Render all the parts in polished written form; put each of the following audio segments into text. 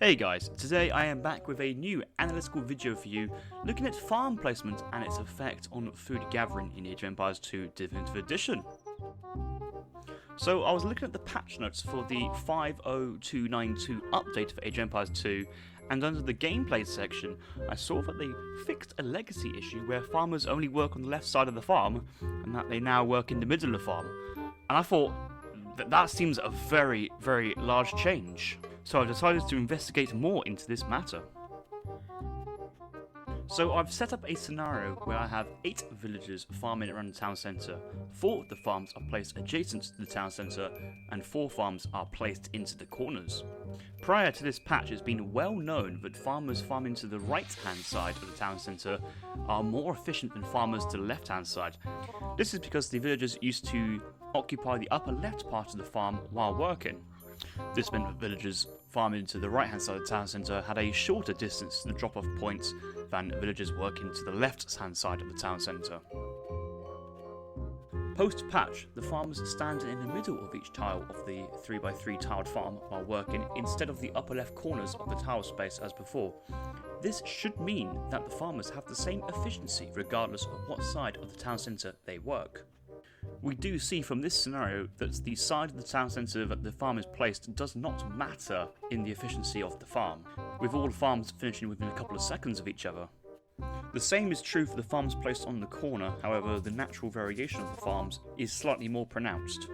Hey guys, today I am back with a new analytical video for you looking at farm placement and its effect on food gathering in Age of Empires 2 Definitive Edition. So I was looking at the patch notes for the 50292 update for Age of Empires 2, and under the gameplay section I saw that they fixed a legacy issue where farmers only work on the left side of the farm and that they now work in the middle of the farm. And I thought that seems a very, very large change. So I decided to investigate more into this matter. So I've set up a scenario where I have 8 villagers farming around the town centre, 4 of the farms are placed adjacent to the town centre, and 4 farms are placed into the corners. Prior to this patch, it's been well known that farmers farming to the right hand side of the town centre are more efficient than farmers to the left hand side. This is because the villagers used to occupy the upper left part of the farm while working. This meant that villagers farming to the right hand side of the town centre had a shorter distance to the drop off points than villagers working to the left hand side of the town centre. Post patch, the farmers stand in the middle of each tile of the 3x3 tiled farm while working instead of the upper left corners of the tile space as before. This should mean that the farmers have the same efficiency regardless of what side of the town centre they work. We do see from this scenario that the side of the town centre that the farm is placed does not matter in the efficiency of the farm, with all the farms finishing within a couple of seconds of each other. The same is true for the farms placed on the corner, however the natural variation of the farms is slightly more pronounced.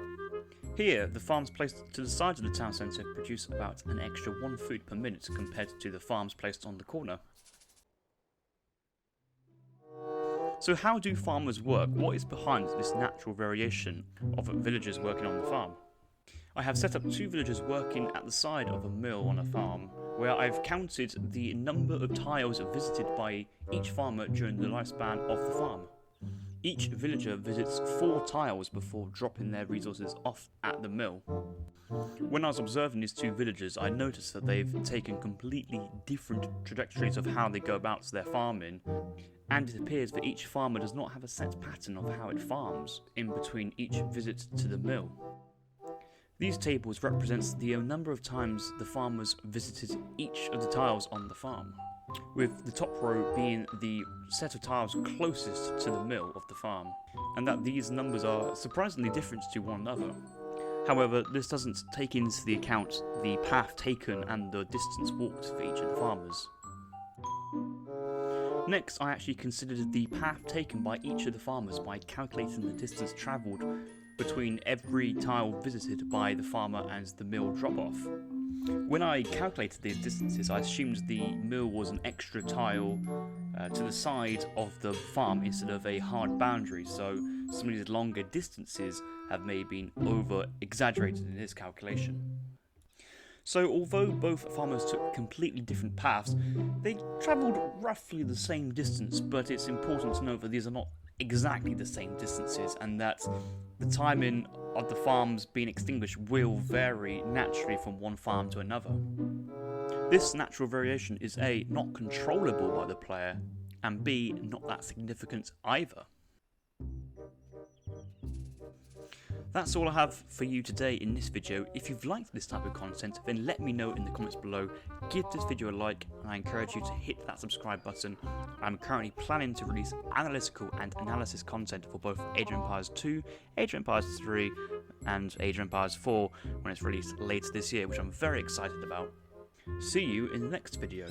Here, the farms placed to the side of the town centre produce about an extra 1 food per minute compared to the farms placed on the corner. So how do farmers work? What is behind this natural variation of villagers working on the farm? I have set up 2 villagers working at the side of a mill on a farm, where I've counted the number of tiles visited by each farmer during the lifespan of the farm. Each villager visits 4 tiles before dropping their resources off at the mill. When I was observing these 2 villagers, I noticed that they've taken completely different trajectories of how they go about their farming, and it appears that each farmer does not have a set pattern of how it farms in between each visit to the mill. These tables represent the number of times the farmers visited each of the tiles on the farm, with the top row being the set of tiles closest to the mill of the farm, and that these numbers are surprisingly different to one another. However, this doesn't take into the account the path taken and the distance walked for each of the farmers. Next, I actually considered the path taken by each of the farmers by calculating the distance travelled between every tile visited by the farmer and the mill drop-off. When I calculated these distances, I assumed the mill was an extra tile to the side of the farm instead of a hard boundary, so some of these longer distances have maybe been over-exaggerated in this calculation. So although both farmers took completely different paths, they travelled roughly the same distance, but it's important to note that these are not exactly the same distances and that the timing of the farms being extinguished will vary naturally from one farm to another. This natural variation is A, not controllable by the player, and B, not that significant either. That's all I have for you today in this video. If you've liked this type of content, then let me know in the comments below. Give this video a like, and I encourage you to hit that subscribe button. I'm currently planning to release analytical and analysis content for both Age of Empires 2, Age of Empires 3, and Age of Empires 4 when it's released later this year, which I'm very excited about. See you in the next video.